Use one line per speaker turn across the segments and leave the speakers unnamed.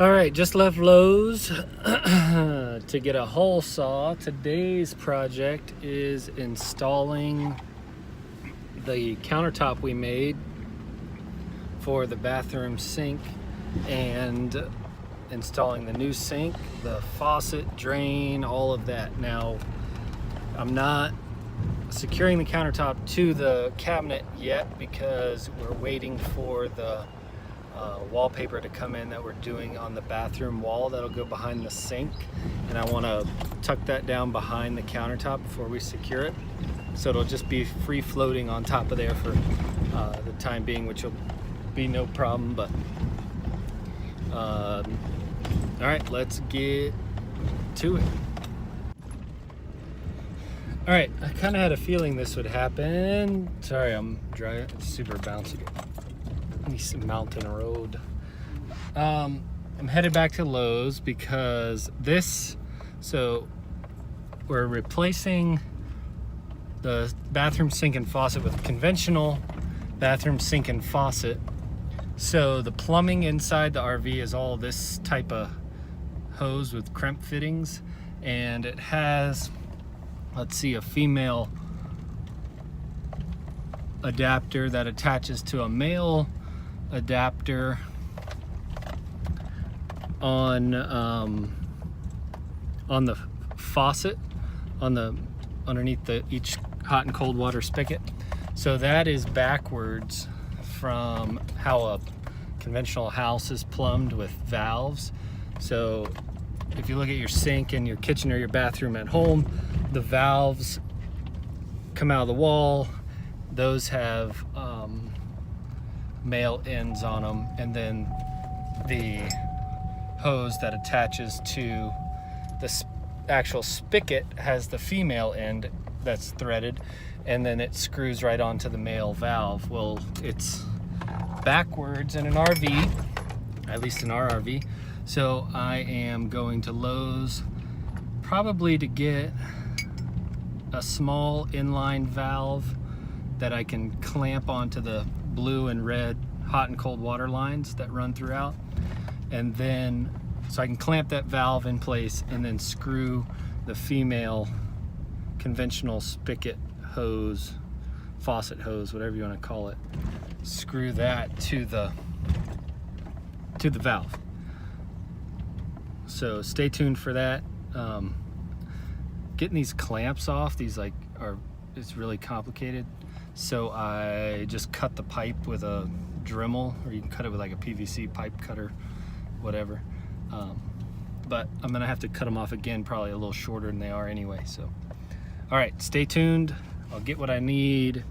All right, just left Lowe's to get a hole saw. Today's project is installing the countertop we made for the bathroom sink and installing the new sink, the faucet, drain, all of that. Now, I'm not securing the countertop to the cabinet yet because we're waiting for the wallpaper to come in that we're doing on the bathroom wall that'll go behind the sink, and I want to tuck that down behind the countertop before we secure it, so it'll just be free floating on top of there for the time being, which will be no problem. But all right, let's get to it. All right, I kind of had a feeling this would happen. Sorry, I'm driving. It's super bouncy. Mountain road. I'm headed back to Lowe's because so we're replacing the bathroom sink and faucet with conventional bathroom sink and faucet. So the plumbing inside the RV is all this type of hose with crimp fittings, and it has, let's see, a female adapter that attaches to a male adapter on the faucet, underneath each hot and cold water spigot. So that is backwards from how a conventional house is plumbed with valves. So if you look at your sink in your kitchen or your bathroom at home, the valves come out of the wall. Those have male ends on them, and then the hose that attaches to the actual spigot has the female end that's threaded, and then it screws right onto the male valve. Well, it's backwards in an RV, at least in our RV. So I am going to Lowe's probably to get a small inline valve that I can clamp onto the blue and red hot and cold water lines that run throughout, and then so I can clamp that valve in place and then screw the female conventional spigot hose, faucet hose, whatever you want to call it, screw that to the valve. So stay tuned for that. Getting these clamps off, it's really complicated. So I just cut the pipe with a Dremel, or you can cut it with like a PVC pipe cutter, whatever. But I'm gonna have to cut them off again, probably a little shorter than they are anyway. So, all right, stay tuned. I'll get what I need,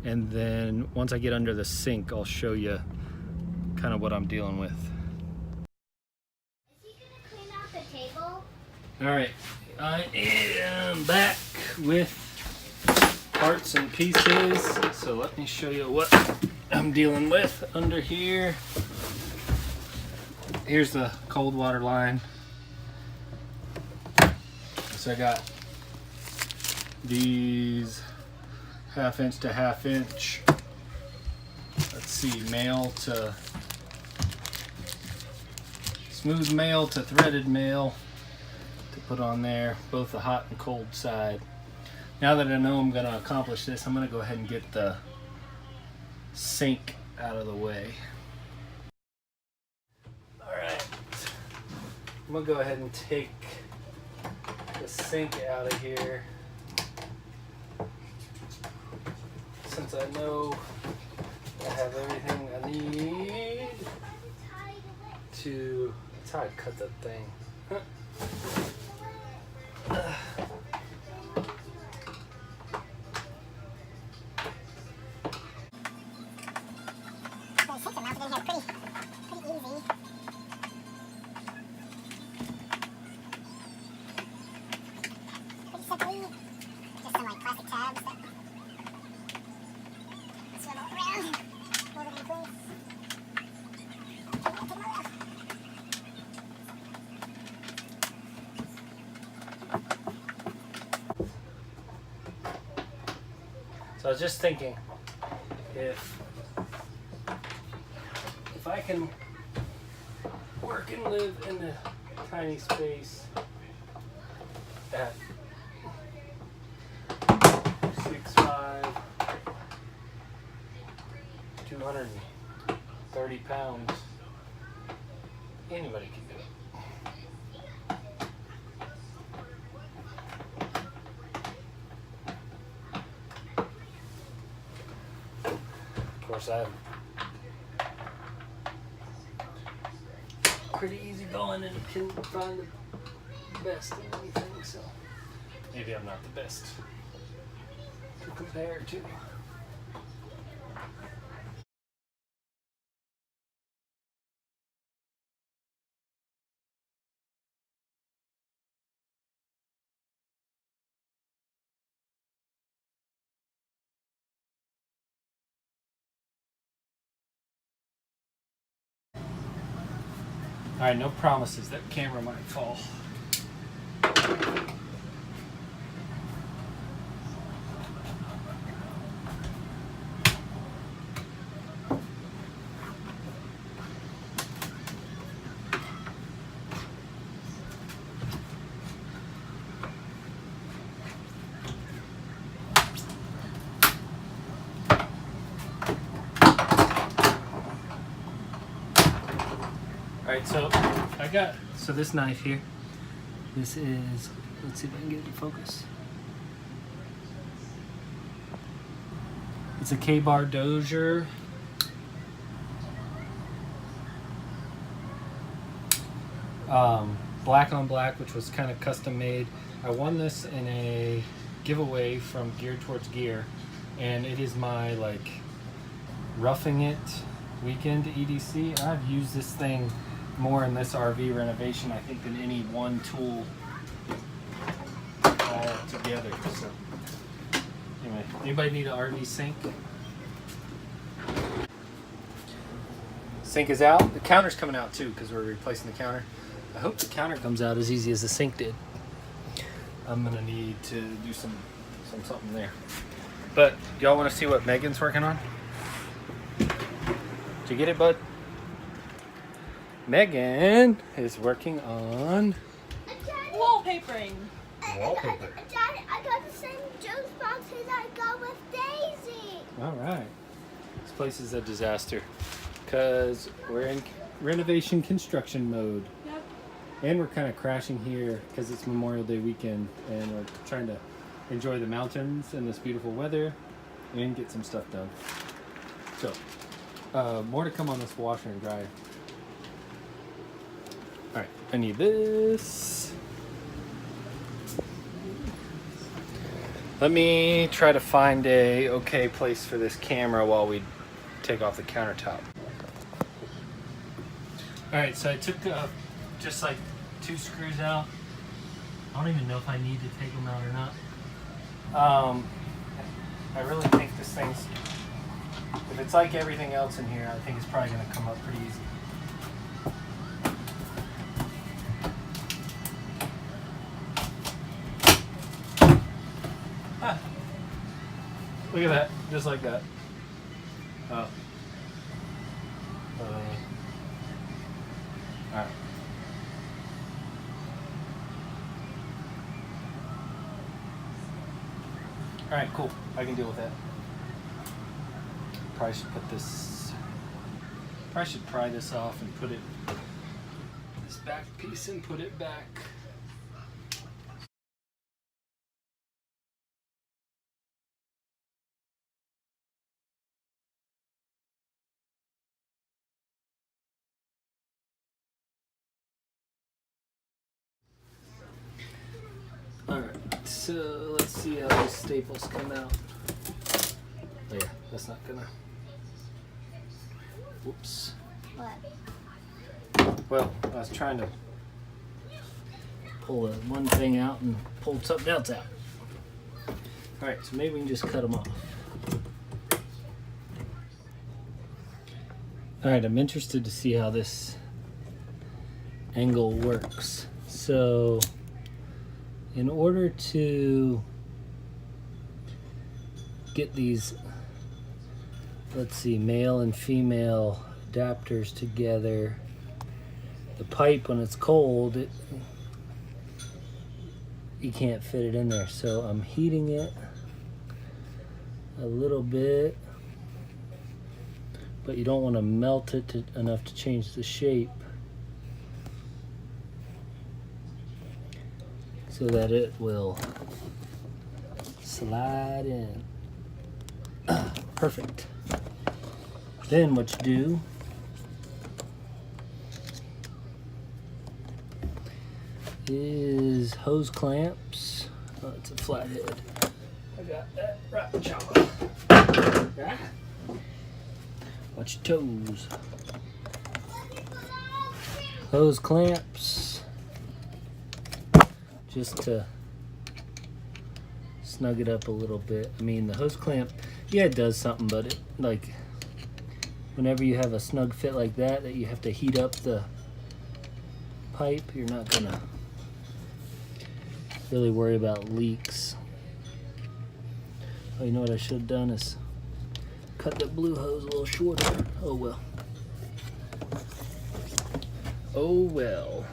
and then once I get under the sink, I'll show you kind of what I'm dealing with.
Is he gonna clean out the table?
All right, I am back with parts and pieces, so let me show you what I'm dealing with under here. Here's the cold water line. So I got these 1/2 inch to 1/2 inch, let's see, male to smooth male to threaded male to put on there, both the hot and cold side. Now that I know I'm going to accomplish this, I'm going to go ahead and get the sink out of the way. Alright, I'm going to go ahead and take the sink out of here, since I know I have everything I need to, that's how I cut that thing.
Just some like plastic tabs that swivel around, hold it in place. Take my left.
So I was just thinking, if I can work and live in a tiny space at 6'5", 230 pounds. Anybody can do it. Of course, I'm pretty easy going and can find the best in anything, so maybe I'm not the best to compare to. All right, no promises. That camera might fall. Alright, so I got this knife here. This is, let's see if I can get it to focus. It's a K-Bar Dozier. Black on black, which was kind of custom made. I won this in a giveaway from Geared Towards Gear, and it is my like roughing it weekend EDC. I've used this thing more in this RV renovation, I think, than any one tool all together. So anyway, anybody need an RV sink? Sink is out. The counter's coming out too because we're replacing the counter. I hope the counter comes out as easy as the sink did. I'm gonna need to do something there. But y'all want to see what Megan's working on? Did you get it, bud? Megan is working on
wallpapering.
Wallpaper. Dad, I got the same juice boxes I got with Daisy.
All right. This place is a disaster because we're in renovation construction mode.
Yep.
And we're kind of crashing here because it's Memorial Day weekend and we're trying to enjoy the mountains and this beautiful weather and get some stuff done. So, more to come on this washer and dryer. All right, I need this. Let me try to find a okay place for this camera while we take off the countertop. All right, so I took just like 2 screws out. I don't even know if I need to take them out or not. I really think this thing's, if it's like everything else in here, I think it's probably gonna come up pretty easy. Ah. Look at that, just like that. Oh. Alright. Alright, cool. I can deal with that. Probably should put this, probably should pry this off and put it, this back piece and put it back. Alright, so let's see how these staples come out. Oh yeah, that's not gonna, whoops.
What?
Well, I was trying to pull one thing out and pull something else out. Alright, so maybe we can just cut them off. Alright, I'm interested to see how this angle works. So, in order to get these, let's see, male and female adapters together, the pipe when it's cold, you can't fit it in there. So I'm heating it a little bit, but you don't want to melt it enough to change the shape, so that it will slide in. Perfect. Then what you do is hose clamps. Oh, it's a flathead. I got that right, child. Ah. Watch your toes. Hose clamps, just to snug it up a little bit. I mean, the hose clamp, yeah, it does something, but it, like, whenever you have a snug fit like that you have to heat up the pipe, you're not gonna really worry about leaks. Oh, you know what I should have done is cut the blue hose a little shorter. Oh well. Oh well.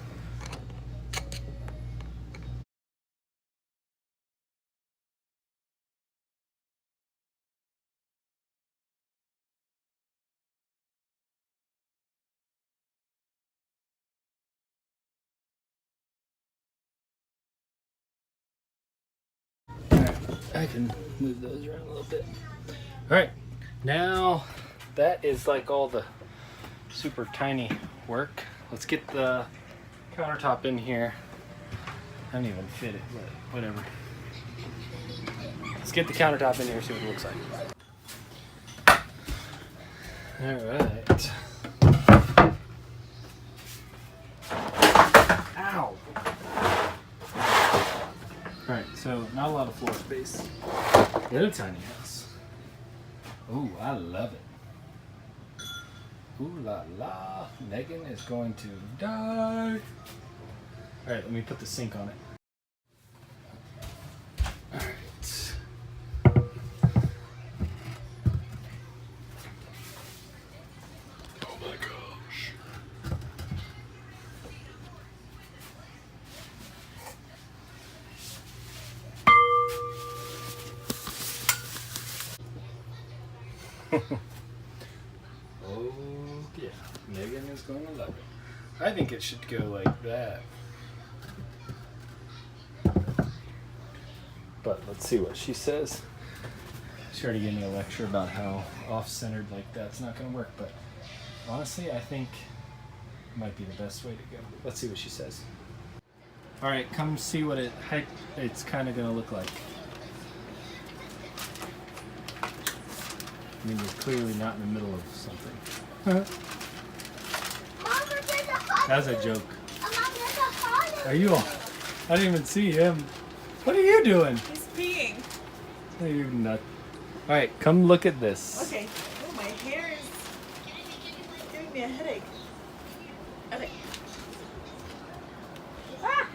I can move those around a little bit. All right, now that is like all the super tiny work. Let's get the countertop in here. I don't even fit it, but whatever. Let's get the countertop in here, see what it looks like. All right. Ow. All right, so not a lot of floor space. Get a tiny house. Ooh, I love it. Ooh la la. Megan is going to die. All right, let me put the sink on it. All right. Oh my gosh. Oh yeah, Megan is going to love it. I think it should go like that. But let's see what she says. She already gave me a lecture about how off-centered like that's not going to work, but honestly, I think it might be the best way to go. Let's see what she says. All right, come see what it's kind of going to look like. I mean, you're clearly not in the middle of something.
Mama, there's a hot
That was a joke.
Mama, there's a hot
Are you all? I didn't even see him. What are you doing?
He's peeing.
Oh, you're nuts. All right, come look at this.
Okay. Oh, my hair is giving me a headache. Okay. Ah!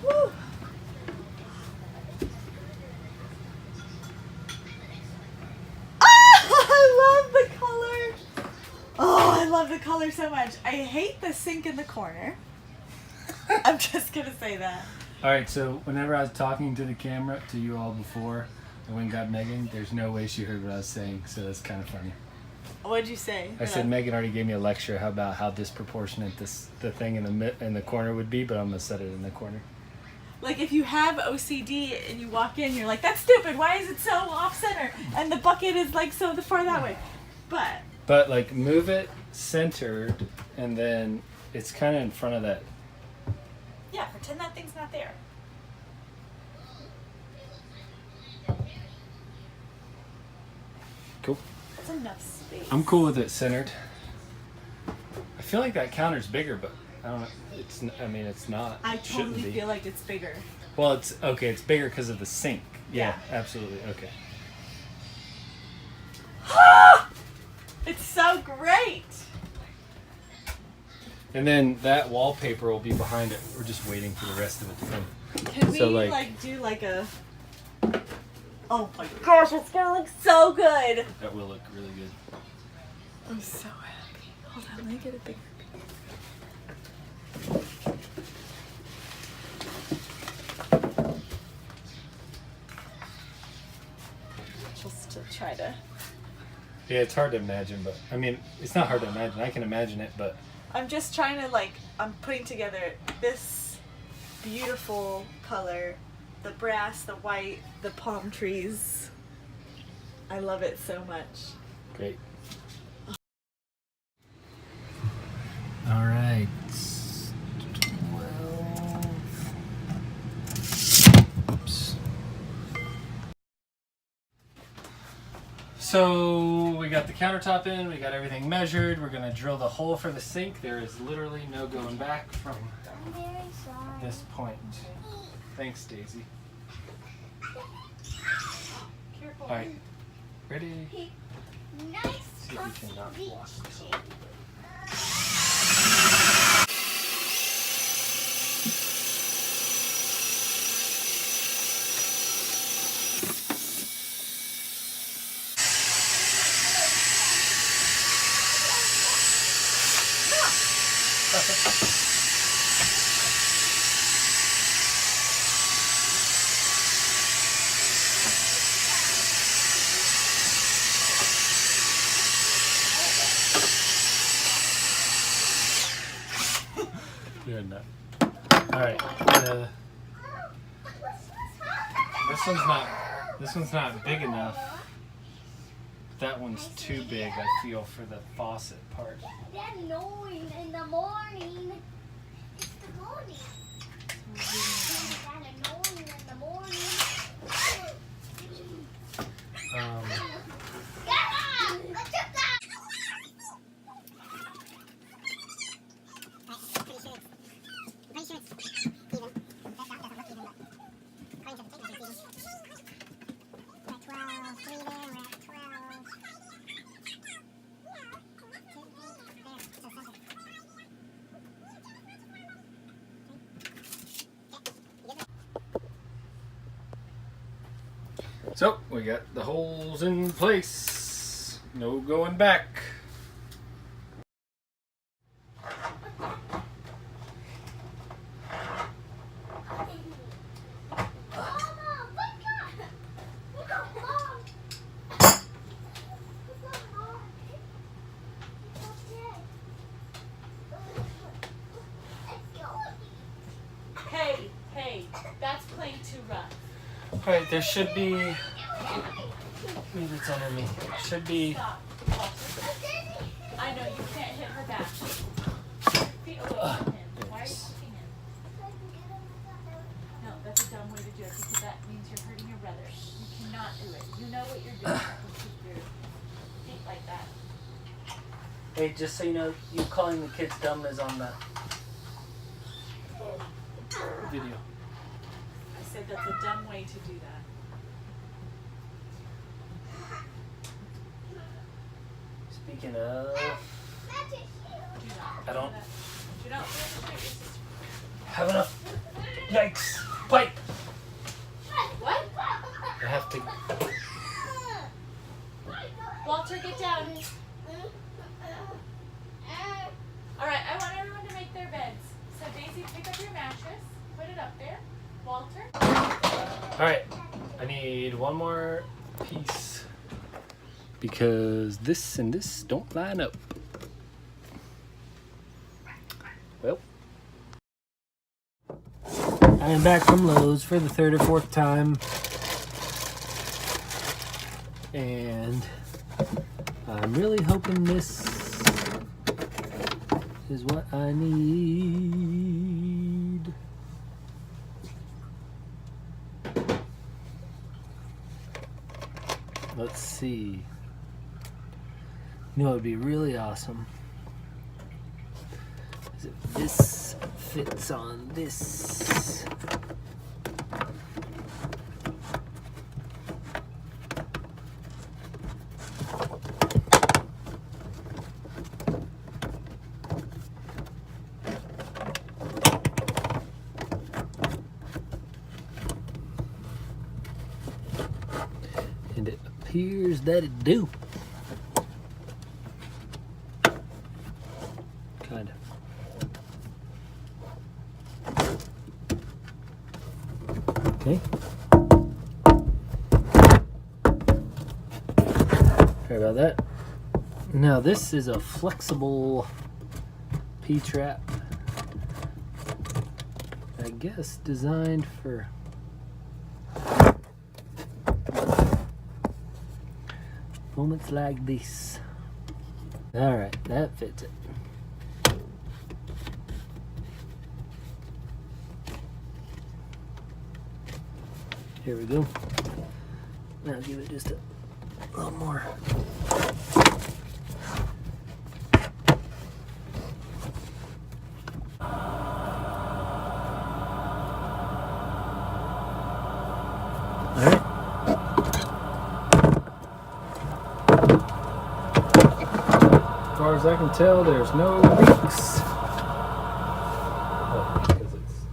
Woo! I love the color. Oh, I love the color so much. I hate the sink in the corner. I'm just gonna say that.
All right, so whenever I was talking to the camera to you all before I went and got Megan, there's no way she heard what I was saying, so that's kind of funny.
What'd you say?
I said Megan already gave me a lecture about how disproportionate the thing in the corner would be, but I'm gonna set it in the corner.
Like if you have OCD and you walk in, you're like, that's stupid. Why is it so off center? And the bucket is like so far that way. But
like move it centered, and then it's kind of in front of that.
yeah, pretend that thing's not there.
Cool.
That's enough space.
I'm cool with it centered. I feel like that counter's bigger, but I don't know. I mean, it's not.
I
It shouldn't
totally
be.
feel like it's bigger.
Well, it's okay. It's bigger because of the sink. Yeah,
Yeah.
absolutely. Okay.
It's so great.
And then that wallpaper will be behind it. We're just waiting for the rest of it to come.
Can we
So,
like do like a Oh my gosh, it's gonna look so good.
That will look really good.
I'm so happy. Hold on, let me get a bigger piece. Just to try to.
Yeah, it's hard to imagine, but I mean, it's not hard to imagine. I can imagine it, but
I'm just trying to I'm putting together this beautiful color, the brass, the white, the palm trees. I love it so much.
great. All right. 12. Oops. So we got the countertop in, we got everything measured. We're gonna drill the hole for the sink. There is literally no going back from
I'm very sorry.
this point. Thanks, Daisy.
Careful.
All right, ready?
Nice.
See if we can not block this. You're not. All right. This one's not big enough. That one's too big, I feel, for the faucet part.
That noise in the morning. It's the morning. That annoying in the morning. Yeah! Let's just that.
So we got the holes in place. No going back.
Hey, that's playing too rough.
All right, there should be. Maybe it's underneath. Should be.
Stop. I know you can't hit her back. Feet away from him. Why are you kicking him? No, that's a dumb way to do it because that means you're hurting your brother. You cannot do it. You know what you're doing. You keep your feet like that.
Hey, just so you know, you calling the kids dumb is on the video.
I said that's a dumb way to do that.
Speaking of, I don't
Do not hurt your sister.
have enough. Yikes! Pipe.
What?
I have to.
Walter, get down. Alright, I want everyone to make their beds. So Daisy, pick up your mattress, put it up there. Walter.
All right, I need one more piece because this and this don't line up. Well, I am back from Lowe's for the third or fourth time, and I'm really hoping this is what I need. Let's see. You know what would be really awesome is if this fits on this. appears that it do. Kind of. Okay. Sorry about that. Now this is a flexible P-trap. I guess designed for moments like this. All right, that fits it. Here we go. Now give it just a little more. All right. As far as I can tell, there's no leaks. Oh, because it's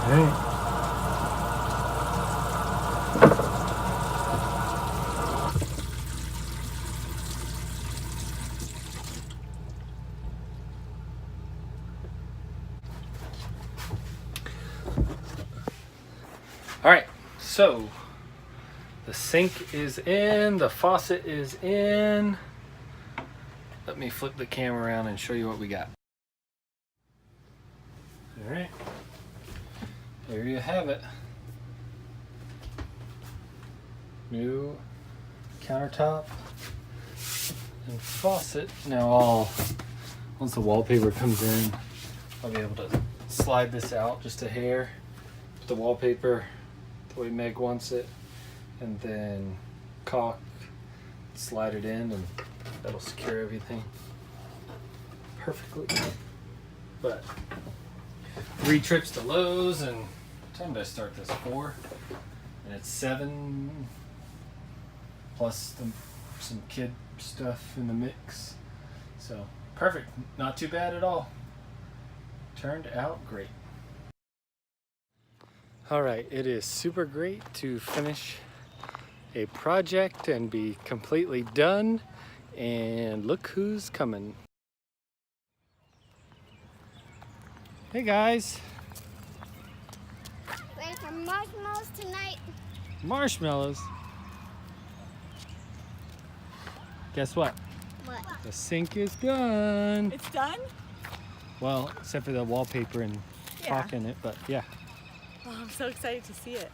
all right. All right, so the sink is in, the faucet is in. Let me flip the camera around and show you what we got. All right, there you have it. New countertop and faucet. Now once the wallpaper comes in, I'll be able to slide this out just a hair, put the wallpaper the way Meg wants it, and then caulk, slide it in, and that'll secure everything perfectly. But 3 trips to Lowe's, and what time did I start this? 4, and it's 7 plus some kid stuff in the mix. So perfect, not too bad at all. Turned out great. All right, it is super great to finish a project and be completely done. And look who's coming. Hey guys.
Ready for marshmallows tonight?
Marshmallows. Guess what?
What?
The sink is done.
It's done?
Well, except for the wallpaper and
Yeah.
caulk in it, but yeah.
Oh, I'm so excited to see it.